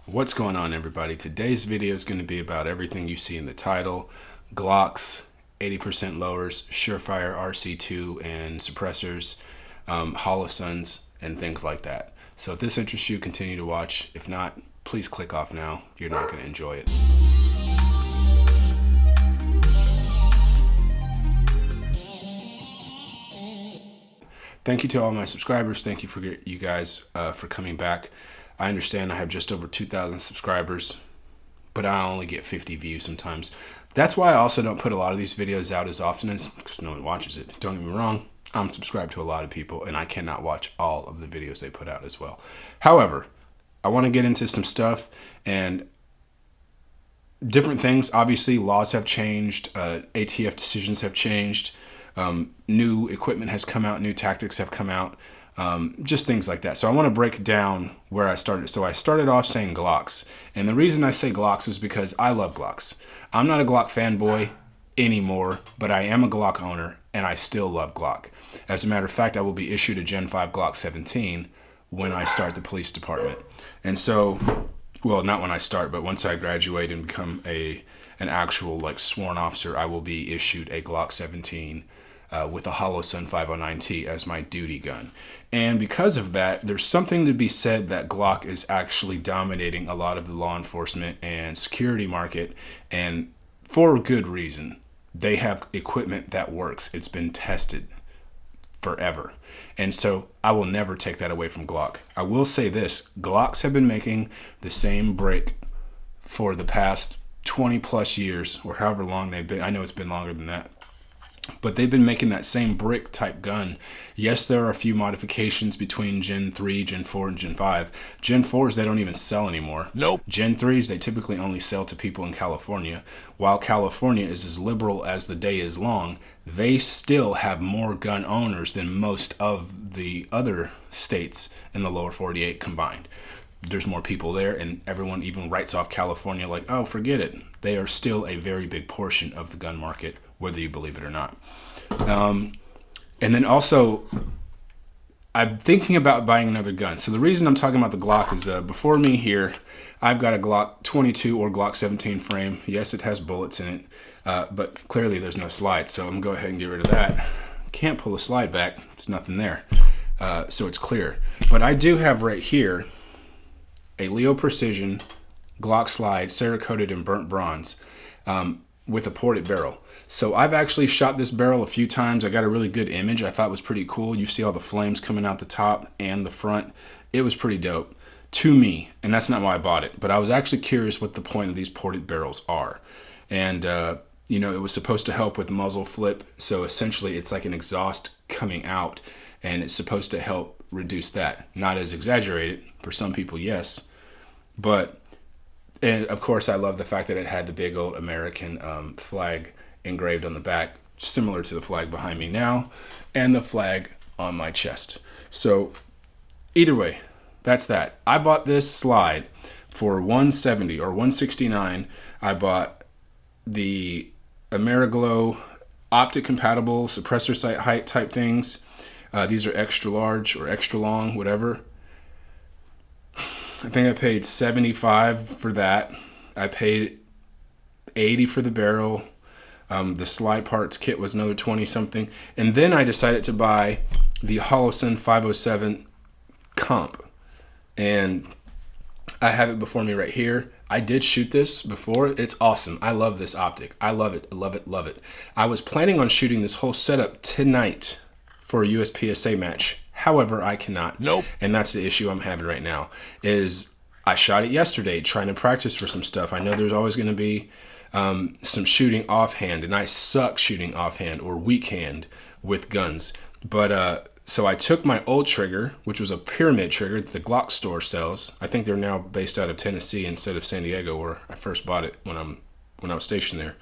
What's going on, everybody? Today's video is going to be about everything you see in the title: Glocks, 80% lowers, Surefire RC2 and suppressors, Holosuns, and things like that. So if this interests you, continue to watch. If not, please click off now. You're not going to enjoy it. Thank you to all my subscribers. Thank you for you guys for coming back. I understand I have just over 2,000 subscribers, but I only get 50 views sometimes. That's why I also don't put a lot of these videos out as often as, because no one watches it. Don't get me wrong, I'm subscribed to a lot of people and I cannot watch all of the videos they put out as well. However, I want to get into some stuff and different things. Obviously, laws have changed, ATF decisions have changed, new equipment has come out, new tactics have come out. Just things like that. So I want to break down where I started. So I started off saying Glocks. And the reason I say Glocks is because I love Glocks. I'm not a Glock fanboy anymore, but I am a Glock owner and I still love Glock. As a matter of fact, I will be issued a Gen 5 Glock 17 when I start the police department. And so, well, not when I start, but once I graduate and become an actual like sworn officer, I will be issued a Glock 17 with a Holosun 509T as my duty gun. And because of that, there's something to be said that Glock is actually dominating a lot of the law enforcement and security market, and for good reason. They have equipment that works. It's been tested forever. And so I will never take that away from Glock. I will say this: Glocks have been making the same brick for the past 20 plus years, or however long they've been. I know it's been longer than that. But they've been making that same brick type gun. Yes, there are a few modifications between Gen 3, Gen 4, and Gen 5. Gen 4s, they don't even sell anymore. Nope. Gen 3s, they typically only sell to people in California. While California is as liberal as the day is long, they still have more gun owners than most of the other states in the lower 48 combined. There's more people there, and everyone even writes off California like, oh, forget it. They are still a very big portion of the gun market, whether you believe it or not. And then also, I'm thinking about buying another gun. So the reason I'm talking about the Glock is before me here, I've got a Glock 22 or Glock 17 frame. Yes, it has bullets in it, but clearly there's no slide. So I'm going to go ahead and get rid of that. Can't pull the slide back. There's nothing there. So it's clear. But I do have right here a Leo Precision Glock slide, Cerakoted in burnt bronze, with a ported barrel. So I've actually shot this barrel a few times. I got a really good image I thought was pretty cool. You see all the flames coming out the top and the front. It was pretty dope to me, and that's not why I bought it. But I was actually curious what the point of these ported barrels are. And, you know, it was supposed to help with muzzle flip. So essentially it's like an exhaust coming out, and it's supposed to help reduce that. Not as exaggerated. For some people, yes. But, and of course, I love the fact that it had the big old American flag engraved on the back, similar to the flag behind me now, and the flag on my chest. So either way, that's that. I bought this slide for $170 or $169. I bought the Ameriglow optic compatible suppressor sight height type things. These are extra large or extra long, whatever. I think I paid $75 for that. I paid $80 for the barrel. The slide parts kit was another 20 something. And then I decided to buy the Holosun 507 comp. And I have it before me right here. I did shoot this before. It's awesome. I love this optic. I love it, love it, love it. I was planning on shooting this whole setup tonight for a USPSA match. However, I cannot. Nope. And that's the issue I'm having right now. Is I shot it yesterday trying to practice for some stuff. I know there's always going to be some shooting offhand, and I suck shooting offhand or weak hand with guns. But so I took my old trigger, which was a pyramid trigger that the Glock store sells. I think they're now based out of Tennessee instead of San Diego, where I first bought it when I was stationed there.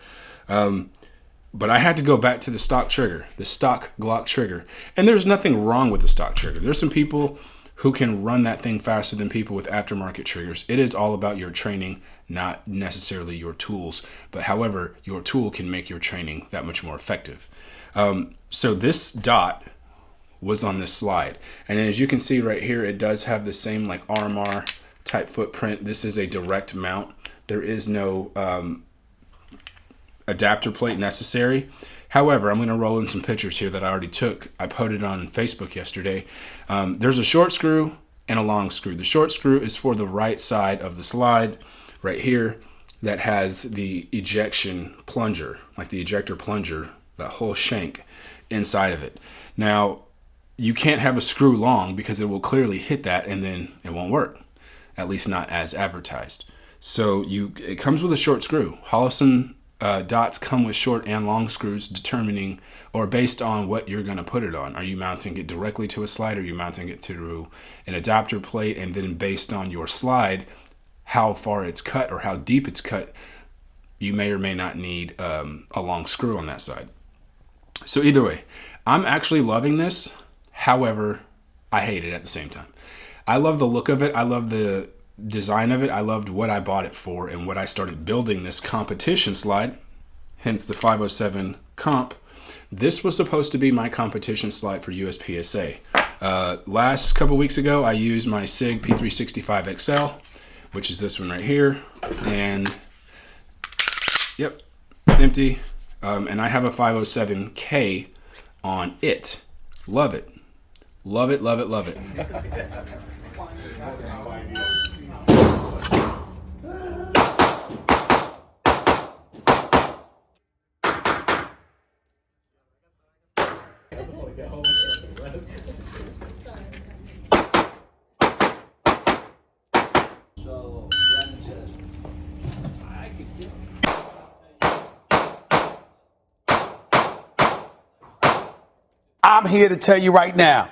But I had to go back to the stock trigger, the stock Glock trigger. And there's nothing wrong with the stock trigger. There's some people who can run that thing faster than people with aftermarket triggers. It is all about your training, not necessarily your tools. But however, your tool can make your training that much more effective. So this dot was on this slide. And as you can see right here, it does have the same like RMR type footprint. This is a direct mount. There is no adapter plate necessary. However, I'm going to roll in some pictures here that I already took. I posted on Facebook yesterday. There's a short screw and a long screw. The short screw is for the right side of the slide right here that has the ejection plunger, like the ejector plunger, that whole shank inside of it. Now, you can't have a screw long because it will clearly hit that and then it won't work, at least not as advertised. So it comes with a short screw. Holosun dots come with short and long screws determining or based on what you're going to put it on. Are you mounting it directly to a slide? Are you mounting it through an adapter plate? And then based on your slide, how far it's cut or how deep it's cut, you may or may not need a long screw on that side. So either way, I'm actually loving this. However, I hate it at the same time. I love the look of it. I love the design of it. I loved what I bought it for and what I started building this competition slide, hence the 507 comp. This was supposed to be my competition slide for USPSA. Last couple weeks ago, I used my SIG P365 XL, which is this one right here, and yep, empty. And I have a 507K on it. Love it. Love it, love it, love it. I'm here to tell you right now,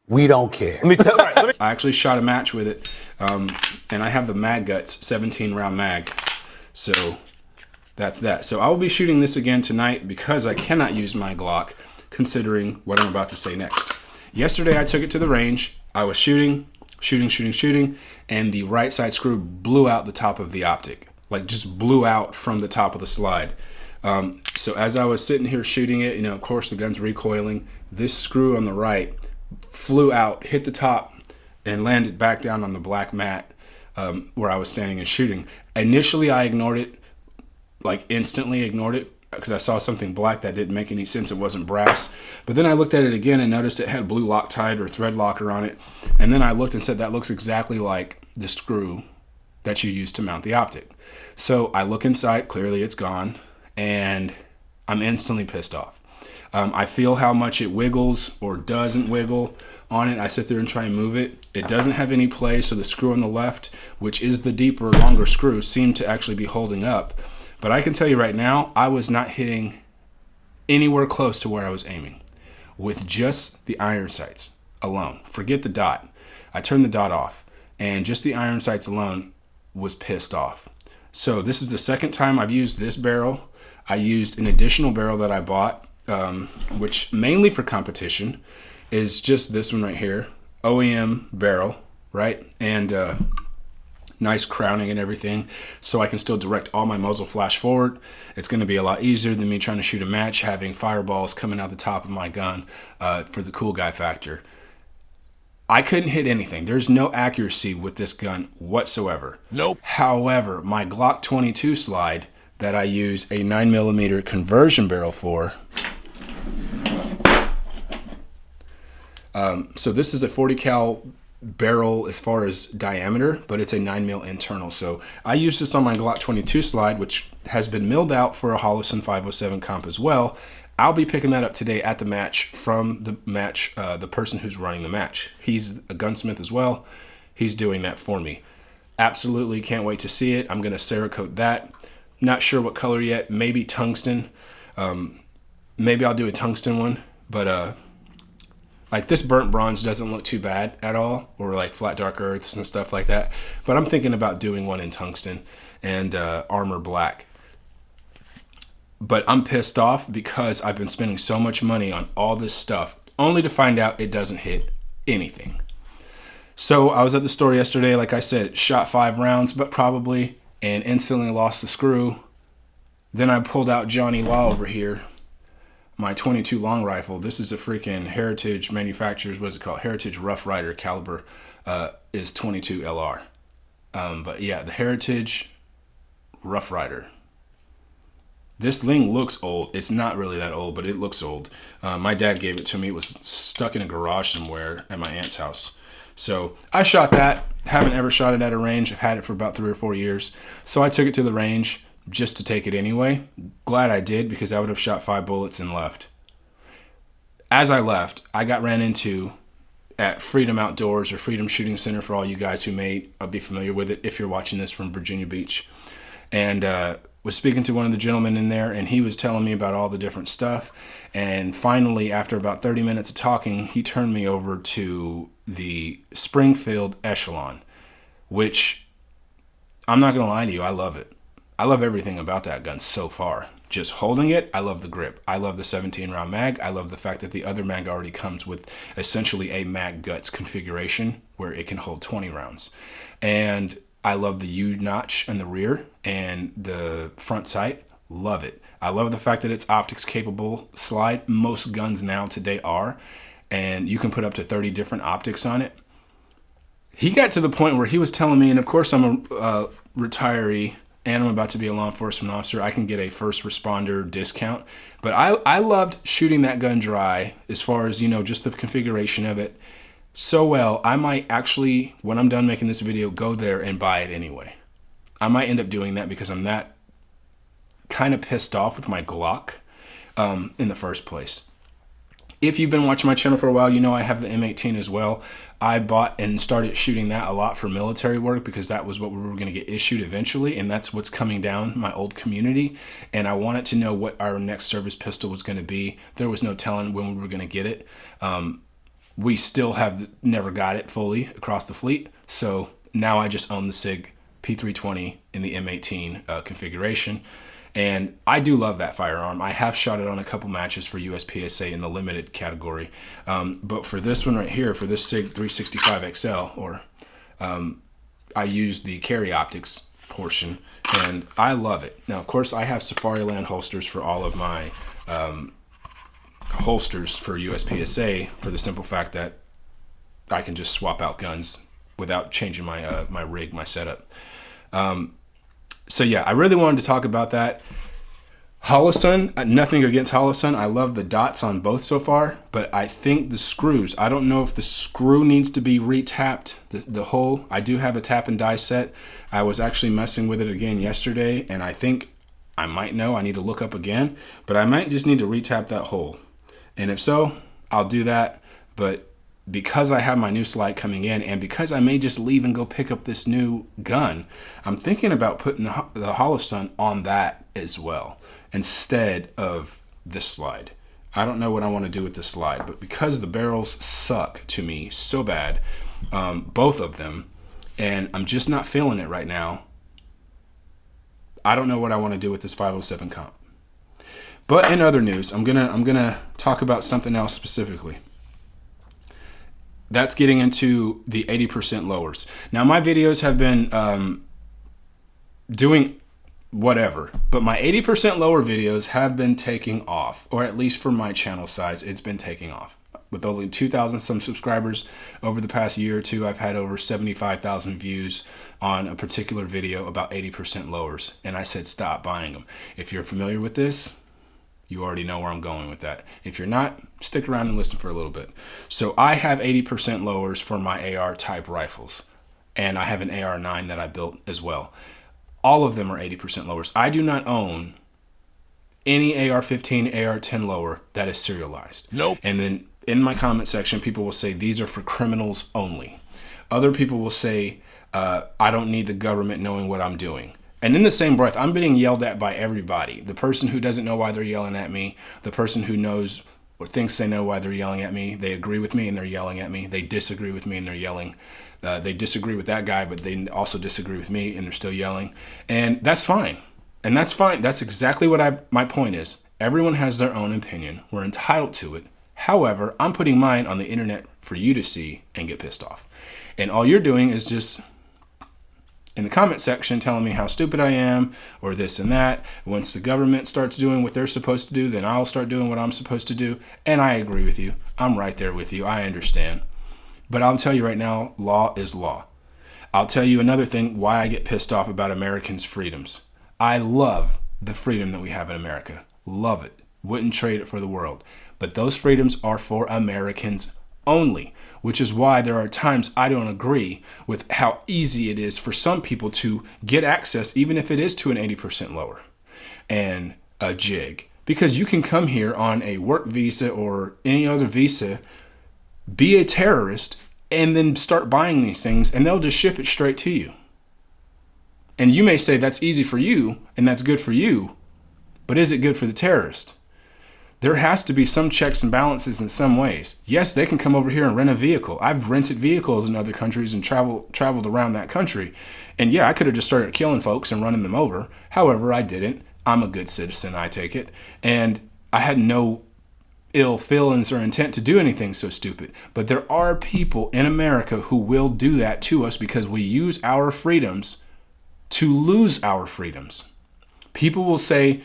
we don't care. I actually shot a match with it, and I have the Mag Guts 17 round mag, so that's that. So I will be shooting this again tonight because I cannot use my Glock, considering what I'm about to say next. Yesterday I took it to the range. I was shooting, and the right side screw blew out the top of the optic, like just blew out from the top of the slide. So as I was sitting here shooting it, of course the gun's recoiling. This screw on the right flew out, hit the top, and landed back down on the black mat where I was standing and shooting. Initially, I ignored it, like instantly ignored it, because I saw something black that didn't make any sense. It wasn't brass. But then I looked at it again and noticed it had blue Loctite or thread locker on it. And then I looked and said, that looks exactly like the screw that you use to mount the optic. So I look inside, clearly it's gone, and I'm instantly pissed off. I feel how much it wiggles or doesn't wiggle on it. I sit there and try and move it. It doesn't have any play, so the screw on the left, which is the deeper, longer screw, seemed to actually be holding up. But I can tell you right now, I was not hitting anywhere close to where I was aiming with just the iron sights alone. Forget the dot. I turned the dot off, and just the iron sights alone was pissed off. So this is the second time I've used this barrel. I used an additional barrel that I bought, which mainly for competition is just this one right here, OEM barrel, right? And nice crowning and everything, so I can still direct all my muzzle flash forward. It's going to be a lot easier than me trying to shoot a match having fireballs coming out the top of my gun for the cool guy factor. I couldn't hit anything. There's no accuracy with this gun whatsoever. Nope. However, my Glock 22 slide that I use a 9mm conversion barrel for. So this is a 40 cal barrel as far as diameter, but it's a 9mm internal. So I use this on my Glock 22 slide, which has been milled out for a Holosun 507 comp as well. I'll be picking that up today at the match from the match, the person who's running the match. He's a gunsmith as well. He's doing that for me. Absolutely can't wait to see it. I'm going to Cerakote that. Not sure what color yet. Maybe tungsten. Maybe I'll do a tungsten one. But like this burnt bronze doesn't look too bad at all. Or like flat dark earths and stuff like that. But I'm thinking about doing one in tungsten and armor black. But I'm pissed off because I've been spending so much money on all this stuff only to find out it doesn't hit anything. So I was at the store yesterday, like I said, shot 5 rounds, but probably, and instantly lost the screw. Then I pulled out Johnny Law over here, my 22 long rifle. This is a freaking Heritage manufacturer's, what is it called? Heritage Rough Rider caliber is 22 LR. But yeah, the Heritage Rough Rider. This thing looks old. It's not really that old, but it looks old. My dad gave it to me. It was stuck in a garage somewhere at my aunt's house. So I shot that. Haven't ever shot it at a range. I've had it for about 3 or 4 years. So I took it to the range just to take it anyway. Glad I did, because I would have shot 5 bullets and left. As I left, I got ran into at Freedom Outdoors, or Freedom Shooting Center for all you guys who may be familiar with it if you're watching this from Virginia Beach. And was speaking to one of the gentlemen in there, and he was telling me about all the different stuff. And finally, after about 30 minutes of talking, he turned me over to the Springfield Echelon, which, I'm not going to lie to you, I love it. I love everything about that gun so far. Just holding it, I love the grip. I love the 17-round mag. I love the fact that the other mag already comes with essentially a mag guts configuration where it can hold 20 rounds. And I love the U-notch in the rear and the front sight. Love it. I love the fact that it's optics capable slide. Most guns now today are. And you can put up to 30 different optics on it. He got to the point where he was telling me, and of course I'm a retiree and I'm about to be a law enforcement officer, I can get a first responder discount. But I loved shooting that gun dry as far as, just the configuration of it so well. I might actually, when I'm done making this video, go there and buy it anyway. I might end up doing that because I'm that kind of pissed off with my Glock in the first place. If you've been watching my channel for a while, you know I have the M18 as well. I bought and started shooting that a lot for military work because that was what we were going to get issued eventually, and that's what's coming down my old community. And I wanted to know what our next service pistol was going to be. There was no telling when we were going to get it. We still have never got it fully across the fleet, so now I just own the SIG P320 in the M18 configuration. And I do love that firearm. I have shot it on a couple matches for USPSA in the limited category. But for this one right here, for this SIG 365 XL, I used the carry optics portion, and I love it. Now, of course, I have Safariland holsters for all of my holsters for USPSA for the simple fact that I can just swap out guns without changing my my rig, my setup. So yeah, I really wanted to talk about that. Holosun, nothing against Holosun. I love the dots on both so far, but I think the screws, I don't know if the screw needs to be re-tapped, the hole. I do have a tap and die set. I was actually messing with it again yesterday, and I think I might know. I need to look up again, but I might just need to re-tap that hole. And if so, I'll do that. But because I have my new slide coming in, and because I may just leave and go pick up this new gun, I'm thinking about putting the Holosun on that as well instead of this slide. I don't know what I want to do with this slide, but because the barrels suck to me so bad, both of them, and I'm just not feeling it right now, I don't know what I want to do with this 507 comp. But in other news, I'm gonna talk about something else specifically. That's getting into the 80% lowers. Now, my videos have been doing whatever, but my 80% lower videos have been taking off, or at least for my channel size, it's been taking off. With only 2,000 some subscribers over the past year or two, I've had over 75,000 views on a particular video about 80% lowers, and I said stop buying them. If you're familiar with this, you already know where I'm going with that. If you're not, stick around and listen for a little bit. So I have 80% lowers for my AR type rifles, and I have an AR9 that I built as well. All of them are 80% lowers. I do not own any AR-15, AR-10 lower that is serialized. Nope. And then in my comment section, people will say these are for criminals only. Other people will say I don't need the government knowing what I'm doing. And in the same breath, I'm being yelled at by everybody. The person who doesn't know why they're yelling at me, the person who knows or thinks they know why they're yelling at me, they agree with me and they're yelling at me. They disagree with me and they're yelling. They disagree with that guy, but they also disagree with me and they're still yelling. And that's fine. And that's fine. That's exactly what my point is. Everyone has their own opinion. We're entitled to it. However, I'm putting mine on the internet for you to see and get pissed off. And all you're doing is just in the comment section telling me how stupid I am or this and that. Once the government starts doing what they're supposed to do, then I'll start doing what I'm supposed to do. And I agree with you. I'm right there with you. I understand. But I'll tell you right now, law is law. I'll tell you another thing why I get pissed off about Americans' freedoms. I love the freedom that we have in America. Love it. Wouldn't trade it for the world. But those freedoms are for Americans only, which is why there are times I don't agree with how easy it is for some people to get access, even if it is to an 80% lower and a jig. Because you can come here on a work visa or any other visa, be a terrorist, and then start buying these things, and they'll just ship it straight to you. And you may say that's easy for you, and that's good for you, but is it good for the terrorist? There has to be some checks and balances in some ways. Yes, they can come over here and rent a vehicle. I've rented vehicles in other countries and traveled around that country. And yeah, I could have just started killing folks and running them over. However, I didn't. I'm a good citizen, I take it. And I had no ill feelings or intent to do anything so stupid. But there are people in America who will do that to us because we use our freedoms to lose our freedoms. People will say,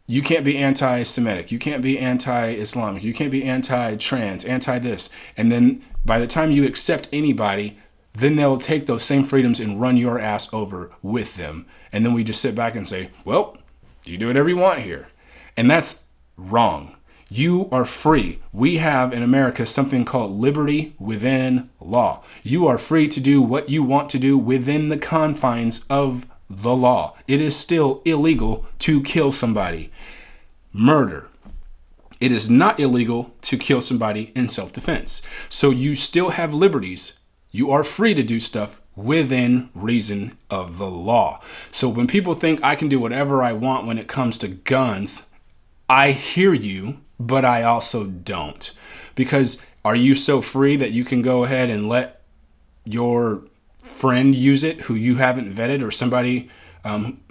you can't be anti-Semitic, you can't be anti-Islamic, you can't be anti-trans, anti-this. And then by the time you accept anybody, then they'll take those same freedoms and run your ass over with them. And then we just sit back and say, well, you do whatever you want here. And that's wrong. You are free. We have in America something called liberty within law. You are free to do what you want to do within the confines of the law. It is still illegal to kill somebody. Murder. It is not illegal to kill somebody in self-defense. So you still have liberties. You are free to do stuff within reason of the law. So when people think I can do whatever I want when it comes to guns, I hear you, but I also don't. Because are you so free that you can go ahead and let your friend use it who you haven't vetted, or somebody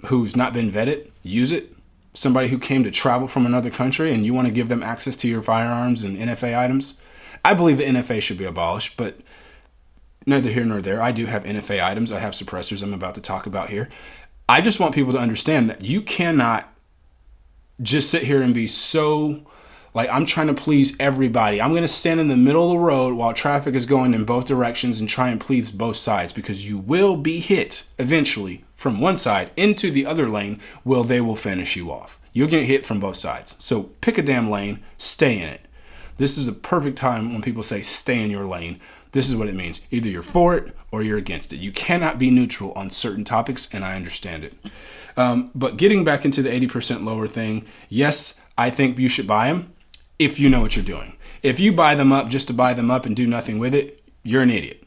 who's not been vetted use it? Somebody who came to travel from another country and you want to give them access to your firearms and NFA items? I believe the NFA should be abolished, but neither here nor there. I do have NFA items. I have suppressors I'm about to talk about here. I just want people to understand that you cannot just sit here and be so like, I'm trying to please everybody. I'm going to stand in the middle of the road while traffic is going in both directions and try and please both sides, because you will be hit eventually from one side into the other lane. Well, they will finish you off. You'll get hit from both sides. So pick a damn lane, stay in it. This is the perfect time when people say stay in your lane. This is what it means. Either you're for it or you're against it. You cannot be neutral on certain topics, and I understand it. But getting back into the 80% lower thing, yes, I think you should buy them if you know what you're doing. If you buy them up just to buy them up and do nothing with it, you're an idiot.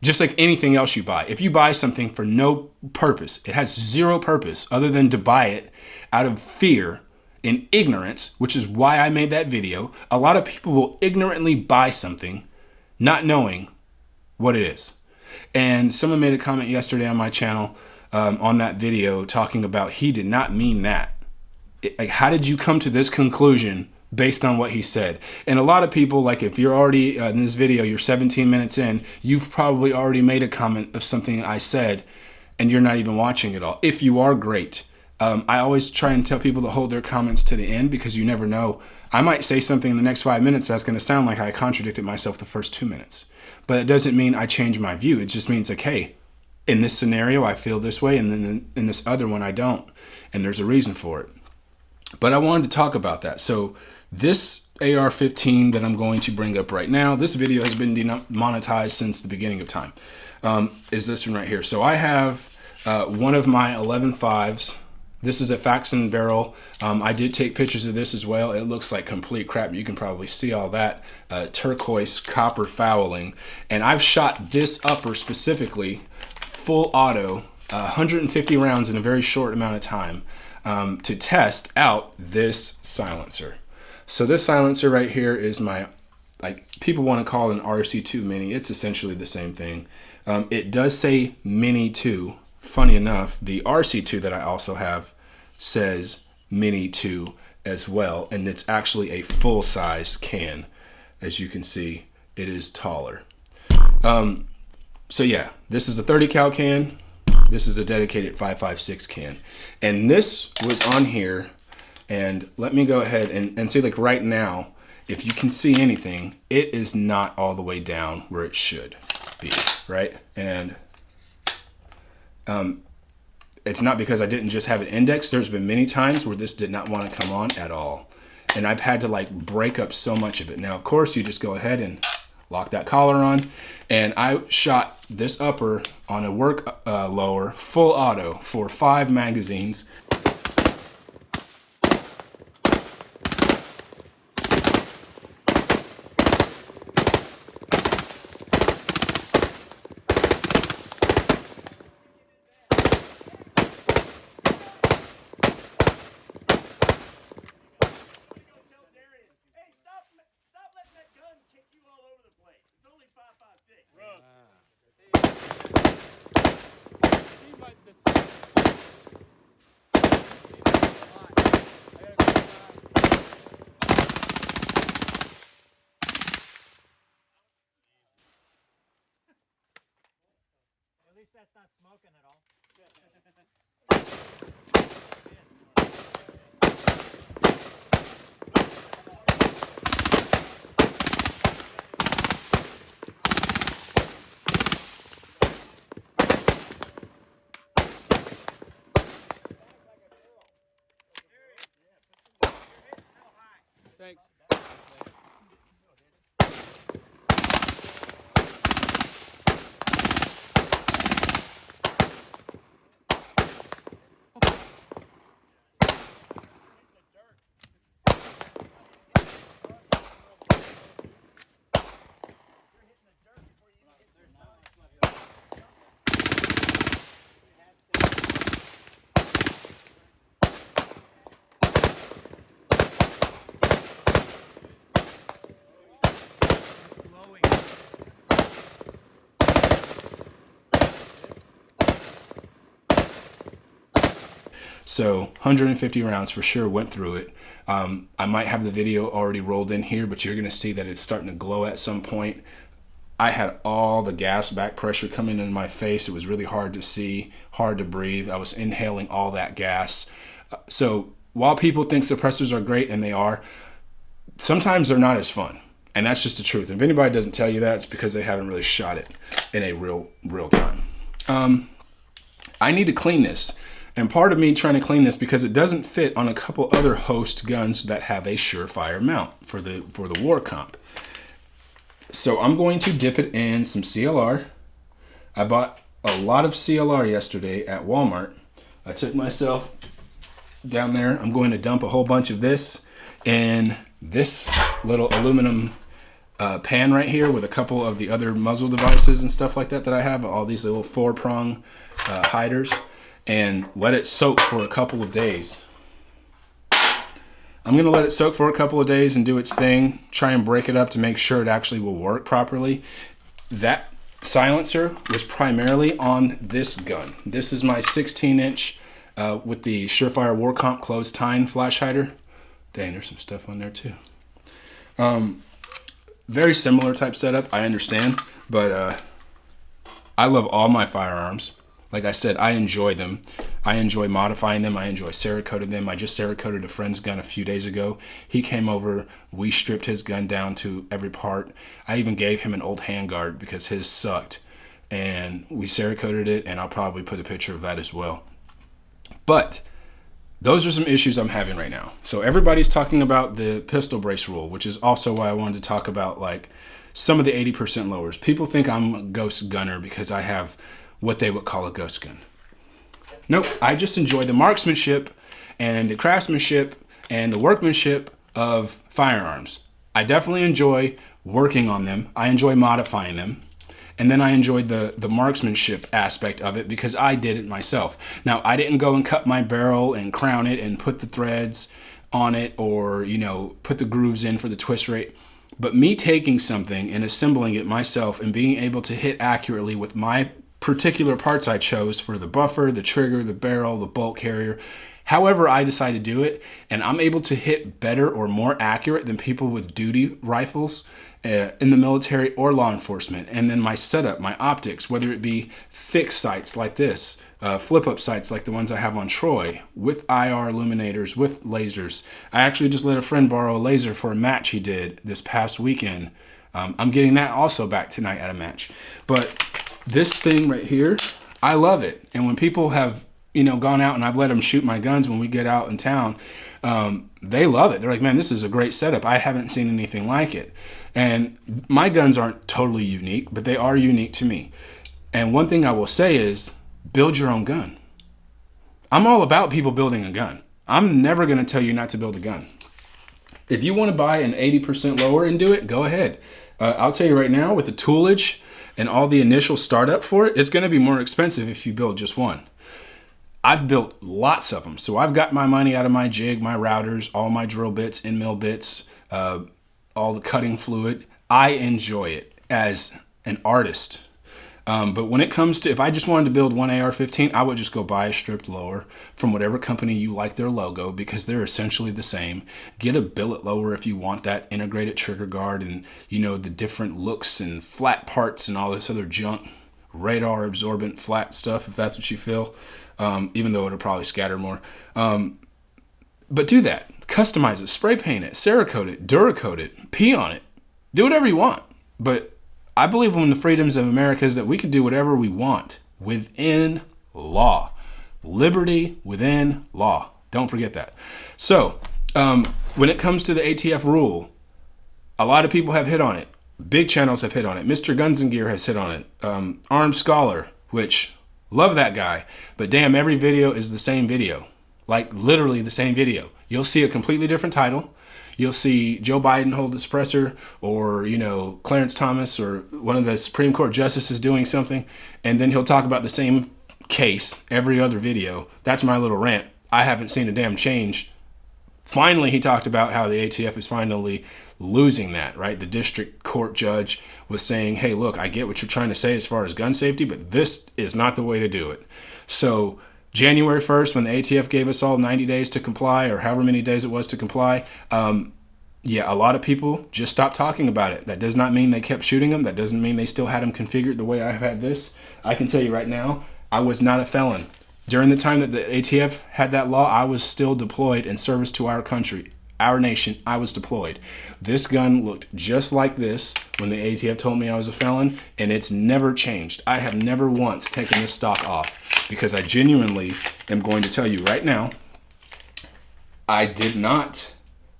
Just like anything else you buy. If you buy something for no purpose, it has zero purpose other than to buy it out of fear and ignorance, which is why I made that video. A lot of people will ignorantly buy something not knowing what it is. And someone made a comment yesterday on my channel on that video talking about he did not mean that. Like, how did you come to this conclusion based on what he said? And a lot of people, like, if you're already in this video, you're 17 minutes in, you've probably already made a comment of something I said and you're not even watching it all. If you are, great. I always try and tell people to hold their comments to the end, because you never know. I might say something in the next 5 minutes that's going to sound like I contradicted myself the first 2 minutes. But it doesn't mean I change my view. It just means, like, hey, in this scenario, I feel this way, and then in this other one, I don't. And there's a reason for it. But I wanted to talk about that. So this AR-15 that I'm going to bring up right now, this video has been demonetized since the beginning of time, is this one right here. So I have one of my 11.5s. This is a Faxon barrel. I did take pictures of this as well. It looks like complete crap. You can probably see all that turquoise copper fouling. And I've shot this upper specifically full auto, 150 rounds in a very short amount of time, to test out this silencer. So this silencer right here is my, like, people want to call it an RC2 Mini. It's essentially the same thing. It does say Mini 2. Funny enough, the RC2 that I also have says Mini 2 as well, and it's actually a full-size can. As you can see, it is taller. So yeah, this is a 30 cal can. This is a dedicated 5.56 can. And this was on here, and let me go ahead and see, like, right now, if you can see anything, it is not all the way down where it should be, right? And It's not because I didn't just have it indexed. There's been many times where this did not want to come on at all. And I've had to like break up so much of it. Now, of course, you just go ahead and lock that collar on. And I shot this upper on a work lower, full auto for 5 magazines. At least that's not smoking at all. Thanks. So 150 rounds for sure went through it. I might have the video already rolled in here, but you're going to see that it's starting to glow at some point. I had all the gas back pressure coming in my face. It was really hard to see, hard to breathe. I was inhaling all that gas. So while people think suppressors are great, and they are, sometimes they're not as fun. And that's just the truth. If anybody doesn't tell you that, it's because they haven't really shot it in a real time. I need to clean this. And part of me trying to clean this because it doesn't fit on a couple other host guns that have a Surefire mount for the war comp. So I'm going to dip it in some CLR. I bought a lot of CLR yesterday at Walmart. I took myself down there. I'm going to dump a whole bunch of this in this little aluminum pan right here with a couple of the other muzzle devices and stuff like that I have. All these little 4-prong hiders. And let it soak for a couple of days. I'm gonna let it soak for a couple of days and do its thing. Try and break it up to make sure it actually will work properly. That silencer was primarily on this gun. This is my 16-inch with the Surefire War Comp closed tine flash hider. Dang, there's some stuff on there too. Very similar type setup, I understand, but I love all my firearms. Like I said, I enjoy them. I enjoy modifying them. I enjoy Cerakoting them. I just Cerakoted a friend's gun a few days ago. He came over. We stripped his gun down to every part. I even gave him an old handguard because his sucked. And we Cerakoted it, and I'll probably put a picture of that as well. But those are some issues I'm having right now. So everybody's talking about the pistol brace rule, which is also why I wanted to talk about like some of the 80% lowers. People think I'm a ghost gunner because I have what they would call a ghost gun. Nope, I just enjoy the marksmanship and the craftsmanship and the workmanship of firearms. I definitely enjoy working on them. I enjoy modifying them. And then I enjoyed the marksmanship aspect of it because I did it myself. Now, I didn't go and cut my barrel and crown it and put the threads on it or, you know, put the grooves in for the twist rate. But me taking something and assembling it myself and being able to hit accurately with my particular parts I chose for the buffer, the trigger, the barrel, the bolt carrier, however I decide to do it, and I'm able to hit better or more accurate than people with duty rifles in the military or law enforcement. And then my setup, my optics, whether it be fixed sights like this, flip-up sights like the ones I have on Troy, with IR illuminators, with lasers. I actually just let a friend borrow a laser for a match he did this past weekend. I'm getting that also back tonight at a match. But this thing right here, I love it. And when people have, gone out and I've let them shoot my guns when we get out in town, they love it. They're like, man, this is a great setup. I haven't seen anything like it. And my guns aren't totally unique, but they are unique to me. And one thing I will say is build your own gun. I'm all about people building a gun. I'm never going to tell you not to build a gun. If you want to buy an 80% lower and do it, go ahead. I'll tell you right now, with the toolage and all the initial startup for it, it's going to be more expensive if you build just one. I've built lots of them. So I've got my money out of my jig, my routers, all my drill bits, end mill bits, all the cutting fluid. I enjoy it as an artist. But when it comes to, if I just wanted to build one AR-15, I would just go buy a stripped lower from whatever company you like their logo, because they're essentially the same. Get a billet lower if you want that integrated trigger guard and, the different looks and flat parts and all this other junk. Radar absorbent flat stuff, if that's what you feel, even though it'll probably scatter more. But do that. Customize it, spray paint it, Cerakote it, Duracoat it, pee on it. Do whatever you want. But I believe in the freedoms of America is that we can do whatever we want within law. Liberty within law. Don't forget that. So, when it comes to the ATF rule, a lot of people have hit on it. Big channels have hit on it. Mr. Guns and Gear has hit on it. Armed Scholar, which, love that guy. But damn, every video is the same video. Like, literally the same video. You'll see a completely different title. You'll see Joe Biden hold the suppressor, or, Clarence Thomas or one of the Supreme Court justices doing something, and then he'll talk about the same case every other video. That's my little rant. I haven't seen a damn change. Finally, he talked about how the ATF is finally losing that, right? The district court judge was saying, hey, look, I get what you're trying to say as far as gun safety, but this is not the way to do it. So January 1st, when the ATF gave us all 90 days to comply, or however many days it was to comply, a lot of people just stopped talking about it. That does not mean they kept shooting them. That doesn't mean they still had them configured the way I've had this. I can tell you right now, I was not a felon. During the time that the ATF had that law, I was still deployed in service to our country, our nation. I was deployed. This gun looked just like this when the ATF told me I was a felon, and it's never changed. I have never once taken this stock off, because I genuinely am going to tell you right now, I did not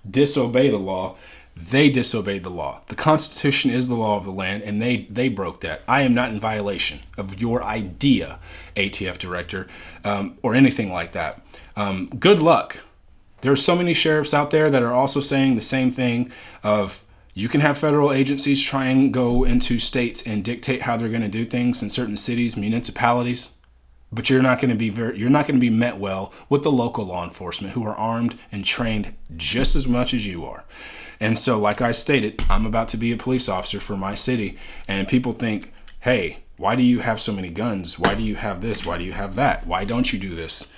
disobey the law. They disobeyed the law. The Constitution is the law of the land, and they broke that. I am not in violation of your idea, ATF director, or anything like that. Good luck. There are so many sheriffs out there that are also saying the same thing of, you can have federal agencies try and go into states and dictate how they're going to do things in certain cities, municipalities, but you're not going to be met well with the local law enforcement, who are armed and trained just as much as you are. And so, like I stated, I'm about to be a police officer for my city, and people think, hey, why do you have so many guns? Why do you have this? Why do you have that? Why don't you do this?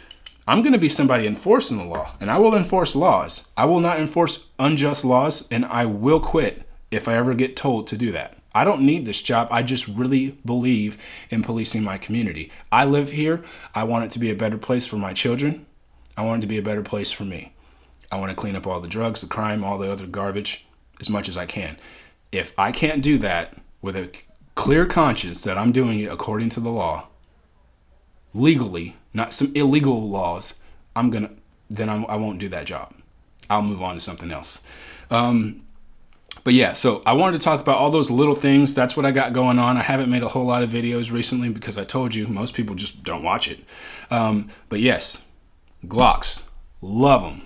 I'm going to be somebody enforcing the law, and I will enforce laws. I will not enforce unjust laws, and I will quit if I ever get told to do that. I don't need this job. I just really believe in policing my community. I live here. I want it to be a better place for my children. I want it to be a better place for me. I want to clean up all the drugs, the crime, all the other garbage as much as I can. If I can't do that with a clear conscience that I'm doing it according to the law, legally, not some illegal laws, I won't do that job. I'll move on to something else. But yeah, so I wanted to talk about all those little things. That's what I got going on. I haven't made a whole lot of videos recently because I told you, most people just don't watch it. But yes, Glocks, love them.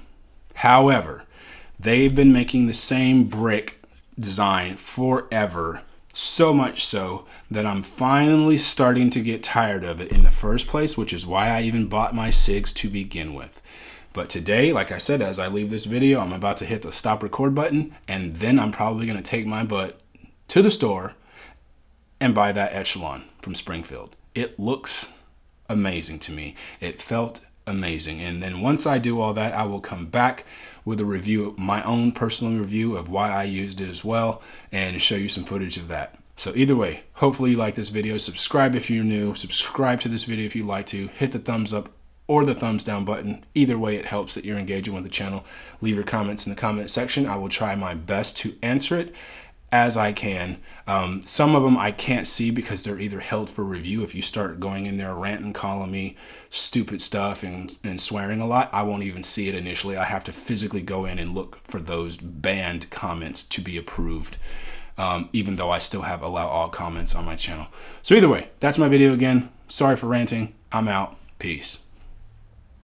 However, they've been making the same brick design forever, so much so that I'm finally starting to get tired of it in the first place, which is why I even bought my SIGs to begin with. But today, like I said, as I leave this video, I'm about to hit the stop record button, and then I'm probably going to take my butt to the store and buy that Echelon from Springfield. It looks amazing to me. It felt amazing. And then once I do all that, I will come back with a review, my own personal review of why I used it as well, and show you some footage of that. So either way, hopefully you like this video. Subscribe if you're new. Subscribe to this video if you'd like to. Hit the thumbs up or the thumbs down button. Either way, it helps that you're engaging with the channel. Leave your comments in the comment section. I will try my best to answer it as I can. Some of them I can't see because they're either held for review. If you start going in there ranting, calling me stupid stuff and swearing a lot, I won't even see it initially. I have to physically go in and look for those banned comments to be approved, even though I still have allow all comments on my channel. So either way, that's my video again. Sorry for ranting. I'm out. Peace.